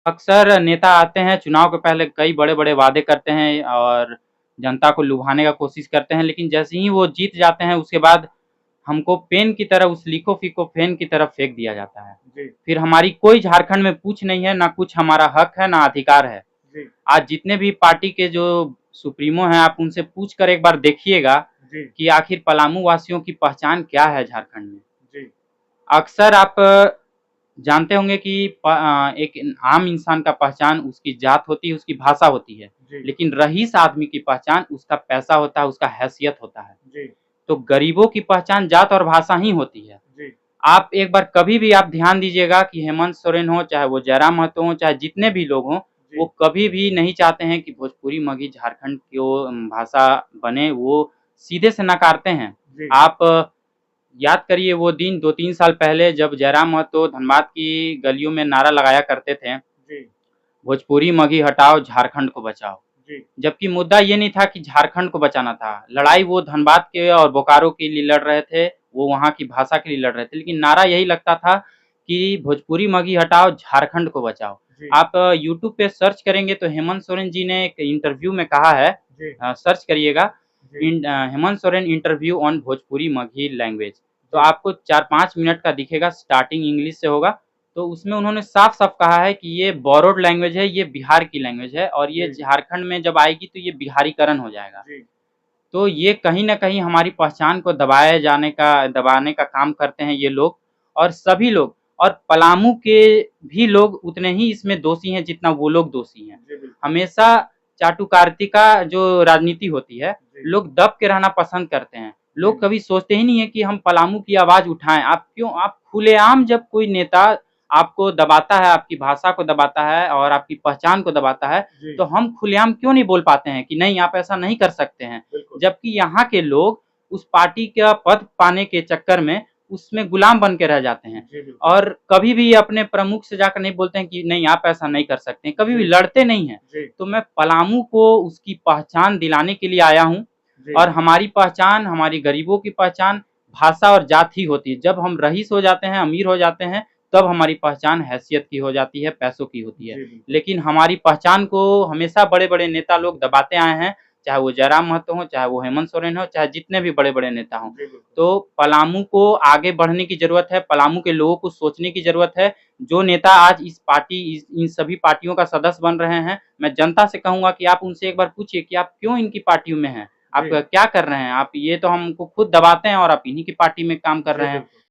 अक्सर नेता आते हैं, चुनाव के पहले कई बड़े-बड़े वादे करते हैं और जनता को लुभाने का कोशिश करते हैं, लेकिन जैसे ही वो जीत जाते हैं, उसके बाद हमको पेन की तरह उस लीको-फीको पेन की तरफ फेंक दिया जाता है। जी, फिर हमारी कोई झारखंड में पूछ नहीं है, ना कुछ हमारा हक है, ना अधिकार है। जी, आज जितने भी पार्टी के जो सुप्रीमो हैं, आप उनसे पूछ कर एक बार देखिएगा जी, कि आखिर पलामू वासियों की पहचान क्या है झारखंड में। जी, अक्सर आप जानते होंगे कि एक आम इंसान का पहचान उसकी जात होती है, उसकी भाषा होती है। जी, लेकिन रईस आदमी की पहचान उसका पैसा होता है, उसका हैसियत होता है। जी, तो गरीबों की पहचान जात और भाषा ही होती है। जी, आप एक बार कभी भी आप ध्यान दीजिएगा कि हेमंत सोरेन हो, चाहे वो जयराम महतो हों, चाहे जितने भी लोग हों, वो जी, कभी भी नहीं चाहते हैं कि भोजपुरी, मगही, झारखंड की वो भाषा बने, वो सीधे से नकारते हैं। जी, आप याद करिए वो दिन 2-3 साल पहले जब जयराम महतो धनबाद की गलियों में नारा लगाया करते थे, जी, भोजपुरी, मगही हटाओ, झारखंड को बचाओ। जी, जबकि मुद्दा ये नहीं था कि झारखंड को बचाना था, लड़ाई वो धनबाद के और बोकारो के लिए लड़ रहे थे, वो वहाँ की भाषा के लिए लड़ रहे थे, लेकिन नारा यही लगता था कि भोजपुरी, मगही हटाओ, झारखंड को बचाओ। जी, आप यूट्यूब पे सर्च करेंगे तो हेमंत सोरेन जी ने एक इंटरव्यू में कहा है, जी, सर्च करिएगा, जी, Hemant Soren interview on Bhojpuri, Magahi language. तो जी, आपको 4-5 मिनट का दिखेगा, स्टार्टिंग इंग्लिश से होगा, तो उसमें उन्होंने साफ-साफ कहा है कि ये बोरोड लैंग्वेज है, ये बिहार की लैंग्वेज है और ये जी, झारखंड में जब आएगी तो ये बिहारीकरण हो जाएगा। जी, तो ये कहीं न कहीं हमारी पहचान को दबाने का काम करते हैं ये लोग और सभी लोग और पलामू के भी लोग उतने ही इसमें दोषी हैं जितना वो लोग दोषी हैं। जी, बिल्कुल। हमेशा चाटुकारिता का जो राजनीति होती है, जी, लोग दब के रहना पसंद करते हैं। जी, लोग कभी सोचते ही नहीं है कि हम पलामू की आवाज़ उठाएँ। आप खुलेआम जब कोई नेता आपको दबाता है, आपकी भाषा को दबाता है और आपकी पहचान को दबाता है, जी, तो हम खुलेआम क्यों नहीं बोल पाते हैं कि नहीं आप ऐसा नहीं कर सकते हैं। बिल्कुल। जबकि यहाँ के लोग उस पार्टी का पद पाने के चक्कर में उसमें गुलाम बन के रह जाते हैं जी, बिल्कुल। और कभी भी अपने प्रमुख से जाकर नहीं बोलते हैं कि नहीं आप ऐसा नहीं कर सकते हैं, कभी भी जी, लड़ते नहीं हैं। जी, तो मैं पलामू को उसकी पहचान दिलाने के लिए आया हूँ जी, और हमारी पहचान, हमारी गरीबों की पहचान भाषा और जात ही होती है। जब हम रईस हो जाते हैं, अमीर हो जाते हैं, तब हमारी पहचान हैसियत की हो जाती है, पैसों की होती है। जी, बिल्कुल। लेकिन हमारी पहचान को हमेशा बड़े-बड़े नेता लोग दबाते आए हैं, चाहे वो जयराम महतो हों, चाहे वो हेमंत सोरेन हों, चाहे जितने भी बड़े-बड़े नेता हों। जी, बिल्कुल। तो पलामू को आगे बढ़ने की ज़रूरत है, पलामू के लोगों को सोचने की ज़रूरत है। जो नेता आज इन सभी पार्टियों का सदस्य बन रहे हैं, मैं जनता से कहूँगा कि आप उनसे एक बार पूछिए कि आप क्यों इनकी पार्टियों में हैं? आप जी, क्या कर रहे हैं? आप ये तो हमको खुद दबाते हैं और आप इन्हीं की पार्टी में काम कर जी, रहे हैं। बिल्कुल।